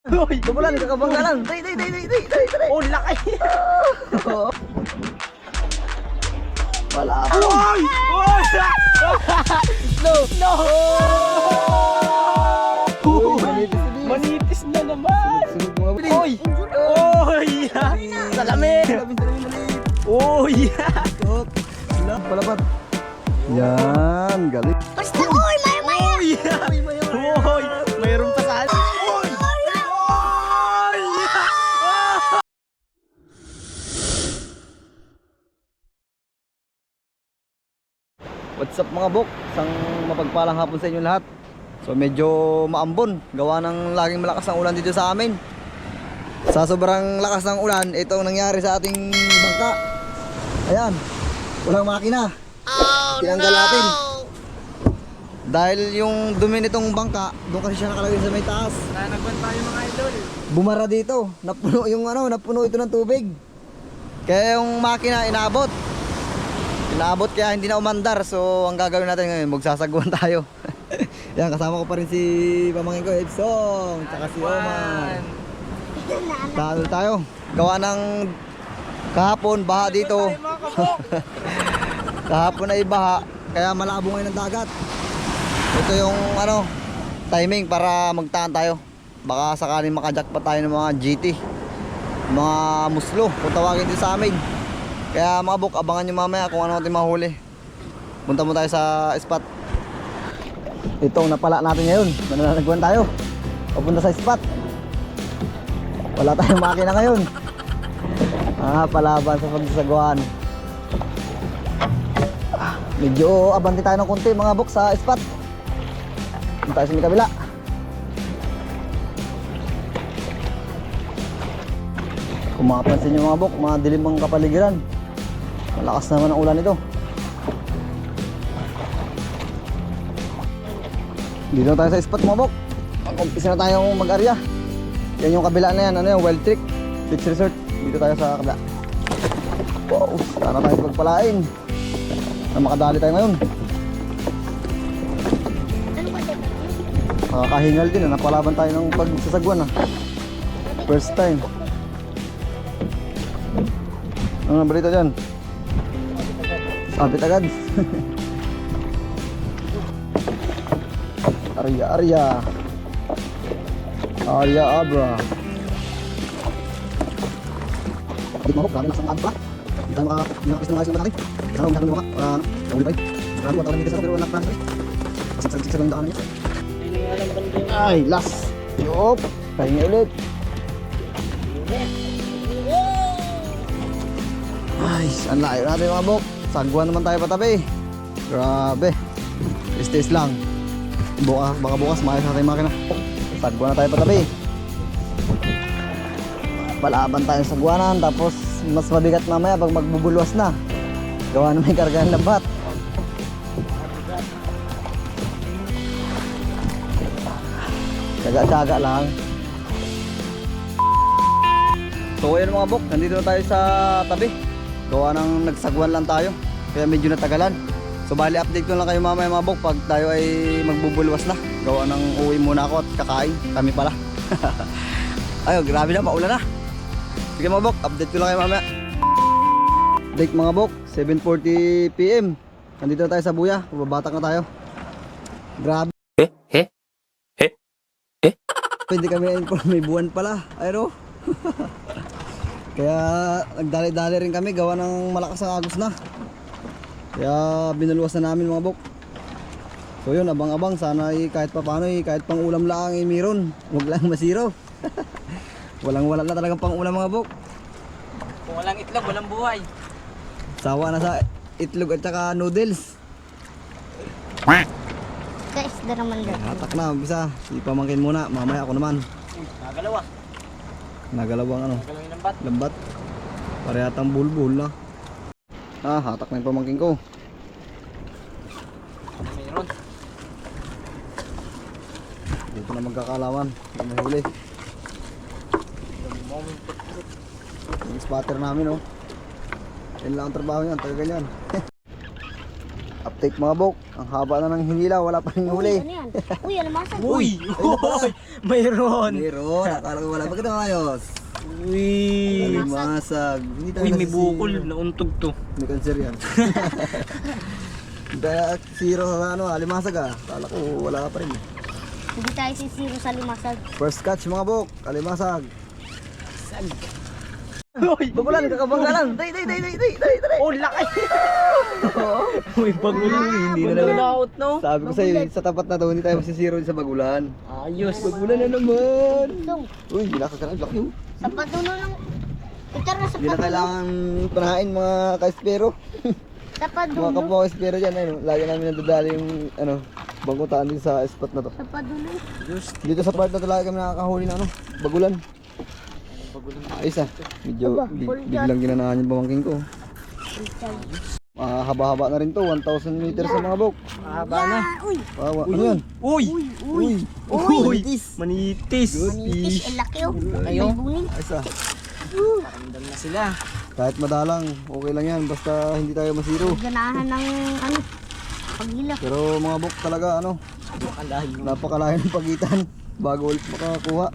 Uy, tumulan, kakabangga lang. Day. Oh, laki! Wala po. Uy! Uy! No! Manitis na naman! Sunod mga bili. Uy! Uy! Salamin! Uy! Palapat. Yan, galing. Basta, uy, maya-maya! Uy! Mayroon pa sa atin! Uy! Uy! What's up mga bok? Isang mapagpalang hapon sa inyo lahat. So medyo maambon, gawa ng laging malakas ang ulan dito sa amin. Sa sobrang lakas ng ulan, ito ang nangyari sa ating bangka. Ayan, walang makina. Tinanggal natin. Dahil yung dumi nitong bangka, doon kasi siya nakalagay sa may taas. Nanagwan tayo mga idol! Bumara dito, napuno ito ng tubig. Kaya yung makina inaabot kaya hindi na umandar. So ang gagawin natin ngayon, magsasagwan tayo. Yan, kasama ko pa rin si pamangkin ko Edson, tsaka si Oman. Talo tayo, gawa ng kahapon baha dito. Kahapon ay baha, kaya malabo ngayon ang dagat. Ito yung timing para magtaan tayo. Baka sakaling makajackpot tayo ng mga GT, mga muslo kung tawagin din sa amin. Kaya mga bok, abangan nyo mamaya kung ano natin mahuli. Punta mo tayo sa spot. Ito napala natin ngayon, mananagwan tayo papunta sa spot. Wala tayong makina ngayon. Palaban sa pagsasagwan. Medyo abante tayo ng konti mga bok sa spot. Punta tayo sa may kabila. Kung makapansin nyo mga bok, mga dilim ang kapaligiran. Malakas naman ang ulan ito. Dito na tayo sa spot mga bok. Mag-umpisa na tayong mag-arya. Yan yung kabila na yan, ano yung Wild Trick Beach Resort. Dito tayo sa kabila. Wow, sana tayo pagpalain na makadali tayo ngayon. Nakakahingal din, napalaban tayo ng pagsasagwan. First time. Ano na balita dyan? Sabit agad. Arya Abra. Di mahok, kami nakasang pa. Hindi tayo makakapis na ayos ng natin. Sana huwag natin mukha. Nauli pa eh. Marami wata kami dito sa pero anak na. Pasig-sig lang yung daan niya. Ay, last. Yup. Pahinga ulit. Ay, ang layo natin mga bok. Sagwan naman tayo patabi. Grabe. Istis lang. Baka bukas maayos natin yung makina. Sagwan na tayo patabi. Palaban tayo sa sagwanan. Tapos mas mabigat mamaya pag magbubulwas na. Gawa na may karga ng lambat. Tsaga-tsaga lang. So ayun mga bok, nandito na tayo sa tabi. Gawa ng nagsagwan lang tayo, kaya medyo natagalan. So bali update ko lang kayo mamaya mga bok pag tayo ay magbubulwas na. Gawa ng uwi muna ako at kakain, kami pala. Ayo, grabe na, maulan na. Sige mga bok, update ko lang kayo mamaya. Update mga bok, 7:40 PM. Nandito na tayo sa buya, babatak na tayo. Grabe. Pwede kami na-inform, may buwan pala. Ayun. Kaya nagdali-dali rin kami, gawa ng malakas ang agos na. Kaya binulwas na namin mga bok. So yun, abang-abang, sana kahit pa paano kahit pang ulam lang meron. Huwag lang masiro. Wala na talagang pang ulam mga bok. Kung walang itlog, walang buhay. Sawa na sa itlog at saka noodles. Guys, da naman daw. Hatak na, umpisa. Si pamangkin muna, mamaya ako naman. Nagalaw ah. Nagalawang Nagalaw yung lambat. lambat. Parehatan bulbul na. Hatak na yung pamangkin ko. Mayroon. Dito na magkakalawan. May huli. Yung spotter namin Yan lang ang trabaho niyan, taga ganyan. Update mga bok. Ang haba na ng hinila, wala pa rin huli. Ano yan? Uy, alamasag. Uy! Uy! Mayroon! Meron, akala ko wala. Bakit naman ayos? Uy! Masag. Hindi tayo Uy, may nasisiro. bukol. Nauntog to. May cancer yan. Dahil zero sa ano, alimasag ah. Akala ko wala pa rin. Hindi tayo sisiro sa limasag. First catch mga bok, alimasag. Uy! Bagulan, kakabanggalan. Day. Oh, laki! Uy, bagulan. Hindi na naman. Out, no? Sabi ko sa'yo, sa tapat na to, hindi tayo masisiro sa bagulan. Ayos. Bagulan na naman. Dong, Uy, hindi nakakalang laki yun. sa padulo lang. Ito na sa Hindi na padulo. kailangan panahain mga ka-espero. Sa Mga padulo. kapwa ka-espero dyan, ayun, lagi namin nadadali yung bangkutaan din sa spot na to. Sa padulo. Ayos. Dito sa part na to lagi kami nakakahuli na bagulan. Ayos ah, medyo biglang ginanahan yung pamangking ko. Haba-haba na rin to, 1,000 meters sa mga bok. Mahaba na. Uy, Ano yan? Uy! Uy! Manitis! Manitis! manitis. Ang laki oh. Ayaw. May buning. Ayos ah, Paramdam na sila. kahit madalang, okay lang yan, basta hindi tayo masiro. Ganahan ng ano. Pagila. Pero mga bok talaga ano, Makalahin mo. napakalayo ng pagitan bago ulit makakakuha.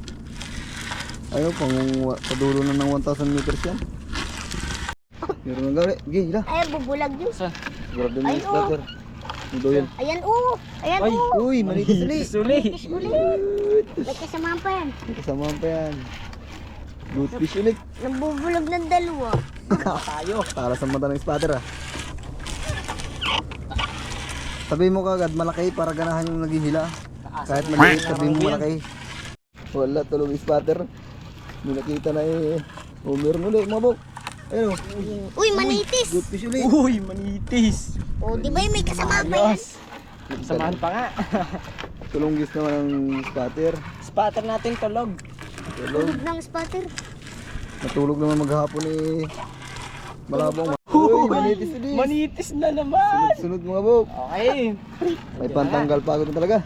Ayun, padulo na ng 1,000 meters yan. Meron ng gawin. Sige, hila. Ay, bubulag yun. Saan? Grab din Ay, yung splatter. Ito yan. Ayan oh. Ayan Ay, oh. Uy, manitis ulit. Suli! Fish ulit. May kasama pa yan. Kasama pa yan. Good fish ulit. Nabubulag ng dalawa. Tayo. Para sa mata ng splatter ah. Sabihin mo kagad malaki para ganahan yung naghihila. Kahit maliit, sabihin mo malaki. Wala, tulog yung splatter. Hindi nakita na eh. Oh, meron ulit mga bok. Ayun oh. Uy, manitis. Good fish ulit. Uy, manitis! Oh, di ba yung may kasama pa yan? Samahan pa nga. Tulunggis naman ang splatter. Spatter natin tulog. Tulog. Tulog ng spatter. Natulog naman maghapon eh. Malabong. Uy, manitis ulit. Manitis na naman! Sunod mga bok. Okay. May pantanggal pa ako talaga.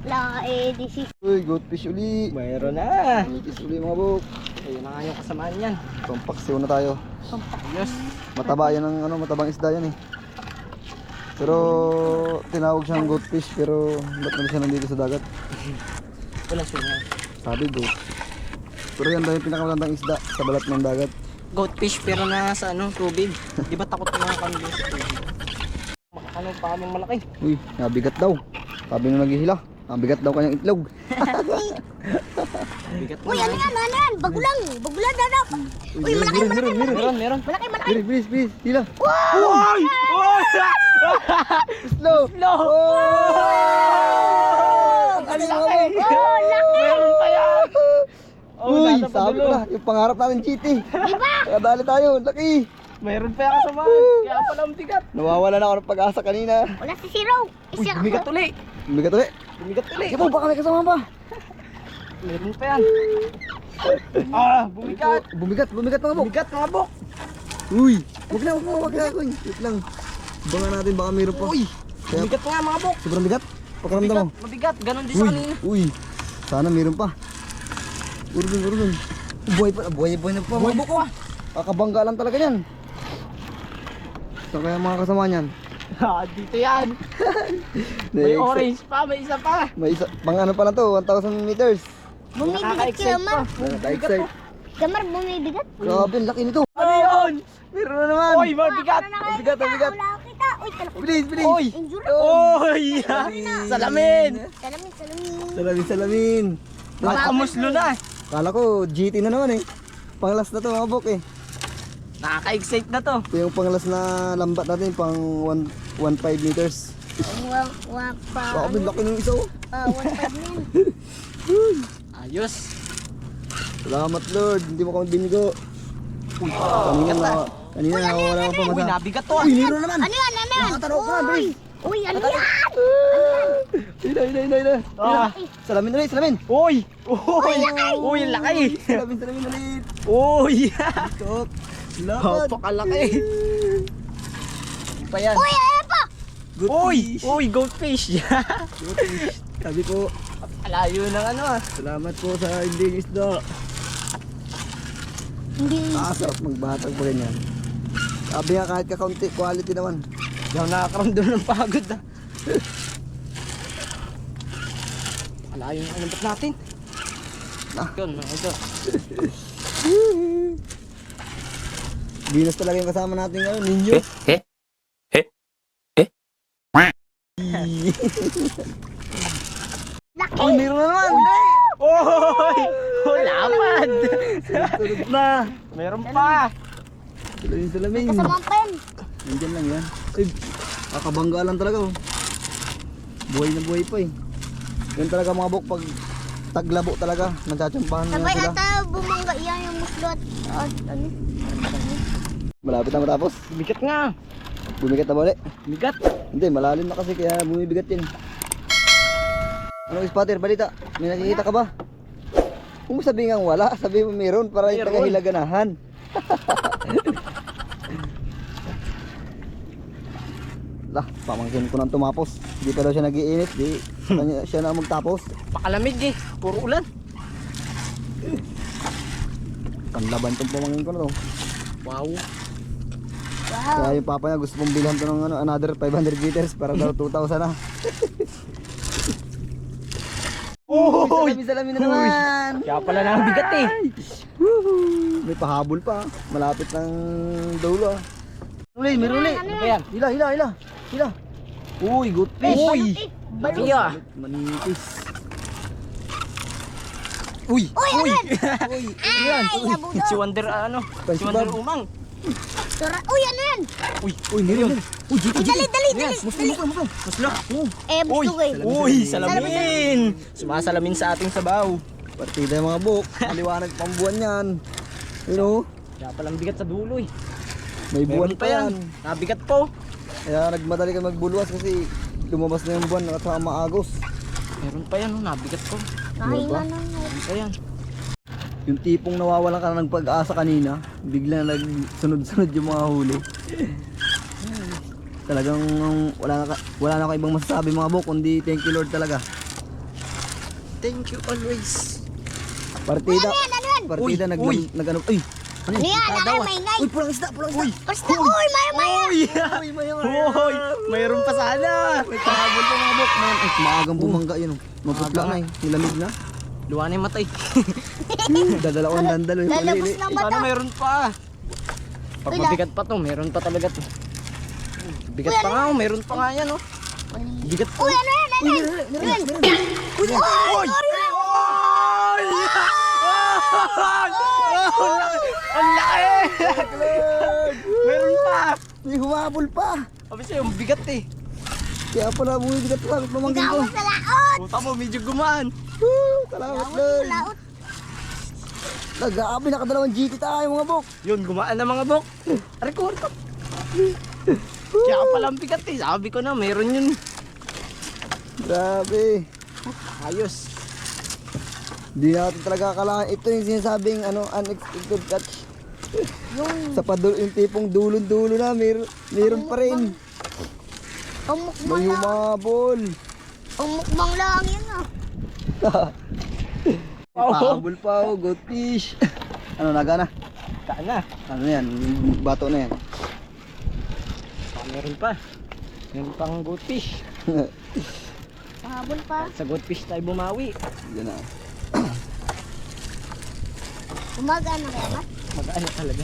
La, this is Uy, good fish uli. Mayroon na. Manitis uli mga bok. Ayun na nga yung kasamaan yan. Pampaksiw na tayo. Ayos. Mataba yan ang ano, matabang isda yan eh. Pero tinawag siyang goat fish pero ba't naman siya nandito sa dagat? Wala siya. Sabi goat. Pero yan daw yung pinakamagandang isda sa balat ng dagat. Goatfish pero na sa ano, tubig. Di ba takot na mga kanila sa tubig? Ano pa kaming malaki? Uy, nabigat daw. Sabi nung naghihila, ang bigat daw kanyang itlog. Bigat Uy, ano yan? Ano yan? Bagulang. Bagulang na daw. Uy, malaki, malaki, malaki. Meron. Malaki, malaki. Bilis, bilis, bilis. Hila. Uy! Uy! Slow. No! Oh! Ang laki! Oh, laki. Meron pa yan! Oh, Uy, nasa sabi ko padulo. na, yung pangarap natin GT. Diba? Kadali tayo, laki. Meron pa yan kasama. Kaya pala ang bigat. Nawawala na ako ng pag-asa kanina. Wala si Zero. Uy, bumigat uli. Bigat ulit. Bumigat uli. Sige po, baka may kasama pa. Meron pa yan. Bumigat. Bumigat mga bok. Bumigat mga bok. Uy, wag na. Wait lang. Bangan natin, baka mayroon pa. Uy, Kaya, bumigat nga mga bok. sobrang bigat. Pakaramdam mo. Mabigat. Ganon din sa Uy, kanina. uy. Sana mayroon pa. Urun. Buhay na pa. Buhay bok ah. Kakabangga lang talaga yan. Saan kaya mga kasama niyan? Dito yan. May orange pa, may isa pa. May isa, pang ano pa na to, 1,000 meters. Bumibigat si Nakaka-excite Kamar. pa. Nakaka-excite. Kamar, bumibigat. Grabe, ang laki nito. Ano yun? Meron na naman. Oy, mabigat. Mabigat. Wala kita. Uy, talaki. Bilis. Oy. Injure. Oy! Salamin! Salamin. Salamin. Nakamuslo na. Kala ko, GT na naman eh. Panglas na to mga bok eh. Nakaka-excite na to. Ito yung panglas na lambat natin, pang 1.5 meters. Wak pa. Baka laki ng isa oh. 1.5 na yan. Ayos. Salamat Lord, hindi mo kami binigo. Kanina wala pa Uy, masa. nabigat to ah. Uy, meron naman. Ano yan? Nakatanaw ka na, bilis. Uy, ano yan? Hila. Ah. Salamin ulit, salamin. Uy! Uy, laki! Salamin ulit. Uy! Stop. Salamat. Napakalaki! Pa yan. Uy, ayan pa. Good Uy! fish. Uy, goldfish! Good fish. Sabi ko, Alayo ng ano ah. salamat po sa hindi isda. Hindi. Sarap magbatag po ganyan. Sabi nga kahit kakaunti, quality naman. Hindi ako nakakaramdam ng pagod ah. Malayo yung alambot natin. Yun, ito. Venus talaga yung kasama natin ngayon, ninyo. Laki! Oh, meron na naman! Oy! Lapad! Tulog na! Meron pa! Salamin. Kasama pa yan. Nandyan lang yan. Ay, kakabangga lang talaga oh. Buhay na buhay pa eh. Yan talaga mga bok, pag taglabo talaga, natsatsambahan na Sabay sila. ata bumangga yan yung muslo at ano. Malapit na matapos. Bigat nga! Bumigat na ba ulit? Bigat! Hindi, malalim na kasi kaya bumibigat yan. Ano spotter, balita? May nakikita ka ba? Kung mo sabihin nga wala, sabihin mo meron para yung Meron. tagahilaganahan. Lah, pamangkin ko nang tumapos. Di pa daw siya nagiinit, di siya na magtapos. Pakalamig eh! Puro ulan! Panlaban tong pamangkin ko na to. Wow! Wow. Kaya yung papa niya gusto mong bilhan to ng another 500 liters para daw 2,000 na. Uy! Salamin na naman. Kaya pala nabigat eh! Woohoo! May pahabol pa. Malapit ng dulo. Uli, meron uli. Ano ba yan? Hila. Uy, good fish. Uy! Laki ah! Manipis. Uy! Uy, ano yan? Uy! Ano yan? Ay, abudo. Si Wonder ano? Si Wonder Umang! Uy, ano yan? Uy, meron! Uy, Dali. Muslo! Eh, Uy! gusto ko eh. Uy! Salamin! Sumasalamin sa ating sabaw. Partida yung mga buk. Maliwanag pang buwan yan. You know, Kaya palang bigat sa dulo eh. may buwan Meron pa yan. Nabigat po. Kaya nagmadali ka magbulwas kasi lumabas na yung buwan at saka maagos. Meron pa yan, oh, nabigat po. Mahina na. Ayan. Yung tipong nawawalan ka na ng pag-asa kanina, bigla nagsunod-sunod yung mga huli. Talagang wala na ka ibang masasabi mga buk, kundi thank you Lord talaga. Thank you always. Partida. Ano yan? Partida Uy, nag-ano. Ay, ano Ano yun? yan? Ano yan? May ngay. Uy, pulang isda. Basta, uy, maya. Uy, maya. Hoy! Mayroon pa sana! May pahabol pa mga buk. Ay, maagang bumangga yun. Maputla na eh. Nilamig na. Luwa na yung matay. Dadala ko ang dandalo. Yung Lalabas palili. ng Sana mata. meron pa. Pag Wala. mabigat pa to, meron pa talaga to. Bigat pa nga, oh, meron pa nga yan oh. Bigat pa. Uy, ano yan? Ano yan? Uy, sorry. Ang laki! Meron pa! May humabol pa. Sabi sa'yo, ang bigat eh. Kaya pala bumibigat pa. Pamangkin ko. Gawin sa laot. Puta mo, medyo gumaan. Woo, salamat Gawin Lord. sa laot. Nag-aabi, nakadalawang GT tayo mga buk. Yun, gumaan na mga bok. Record ko. Kaya pala ang bigat eh. Sabi ko na, meron yun. Grabe. Ayos. Di natin talaga akalain. Ito yung sinasabing unexpected catch. Sa yung tipong dulon-dulo na, meron pa rin. Ang May mukbang lang. humabol. Ang mukbang lang yan ah. Pahabol pa oh, goat fish. Ano, naga na? Kaan na. Ano yan? Yung bato na yan. Meron pa. Meron pang goldfish. Pahabol pa. Sa goldfish tayo bumawi. Yan na. Umaga na kaya ba? Mag-ano talaga.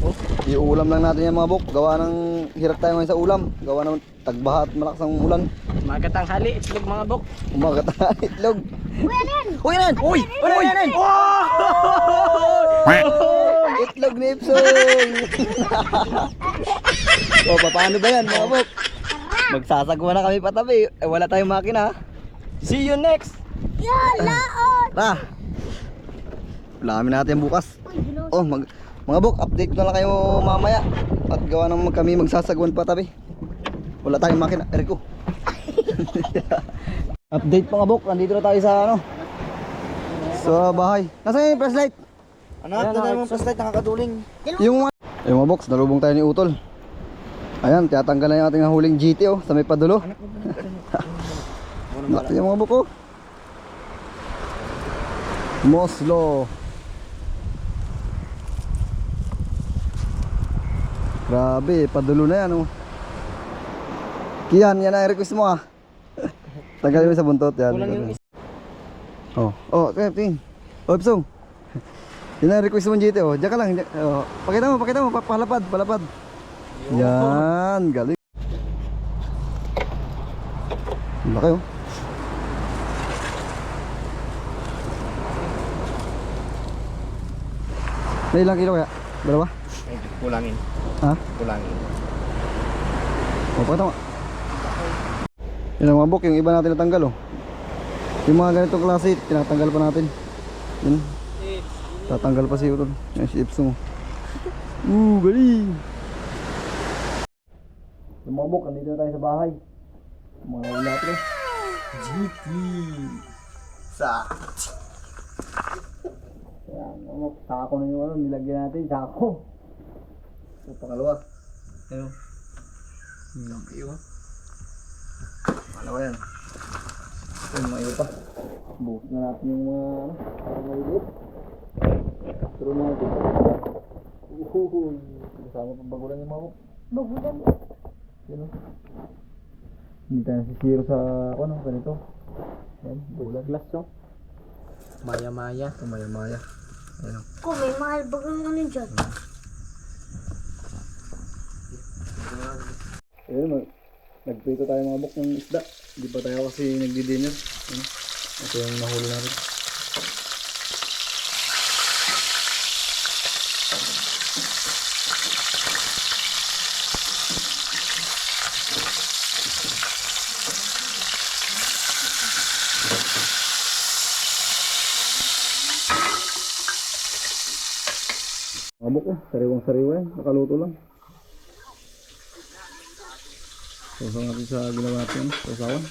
Oh, Iulam lang natin yan mga buk. Gawa ng hirap tayo ngayon sa ulam. Gawa ng tagbaha at malakas ang ulan. magatang hali. Itlog mga bok. Umagat na itlog. Uy, ano yan? Uy, yan! Uy! Uy! Itlog ni Ipsong! O, paano ba yan mga buk? Magsasagwa na kami patabi. Eh, wala tayong makina. See you next! Yan, laot. Tara! Ulamin natin bukas. Uy, gilos. Oh, mga buk, update ko na lang kayo mamaya. At gawa ng kami magsasagwan patabi. Wala tayong makina. Eriko. Update mga buk, nandito na tayo sa ano. Sa bahay. Nasaan yung flashlight? Anak, na tayo mong flashlight, nakakaduling. Yung mga box, nalubong tayo ni Utol. Ayan, tiyatanggal na yung ating nahuling GT oh, sa may padulo. Laki yung mga buk oh. Moslo. Grabe, padulo na yan oh. Kian, yan ang request mo ah. Tanggalin mo sa buntot yan. Kulang yung isa. Oh, kaya tingin. Oh, Ipsong. Yan ang request mo GT oh. Diyan ka lang. Oh, pakita mo, palapad. Yan, galing. Laki oh. May ilang kilo kaya? Dalawa? Ay, kulangin. Ha? Kulangin. O, pakita mo. Yan ang mga bok, yung iba natin natanggal oh. Yung mga ganitong klase, tinatanggal pa natin. Yun. Tatanggal pa si Utol. Yan si Ipsong. Galing. Yung mga bok, nandito na tayo sa bahay. Yung mga wala ito. GT. Sa. Yan, mga bok, sako na yung ano, nilagyan natin, sako. O, pangalawa. Ayun. Ayun. Pangalawa yan. Ito yung mga iyo pa. Buhos na natin yung mga ano, parang malilit. Turo natin. Uhuhuy. Kasama pang bagulan yung mga bok. Bagulan. Yan o. Hindi tayo nasisiro sa ano, ganito. Yan, bulan. Glass no? Maya-maya. Ito maya-maya. Yan o. Ko, may mahal bagang ano dyan. Ayun, nagprito tayo mga bok ng isda. Hindi pa tayo kasi nagdi-dinner. Ano? Ito yung nahuli natin. Mga bok sariwang-sariwa yan. Nakaluto lang. Sasang natin sa ginawa natin, sasawan.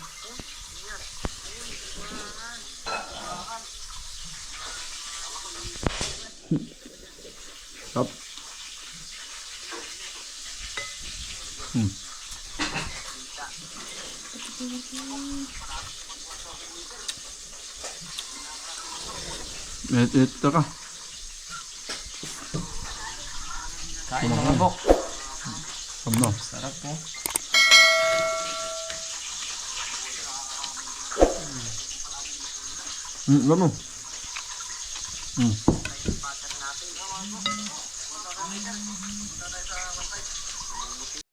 Stop. Ito ka. Kain mga bok. Ano? Sarap po. Ano?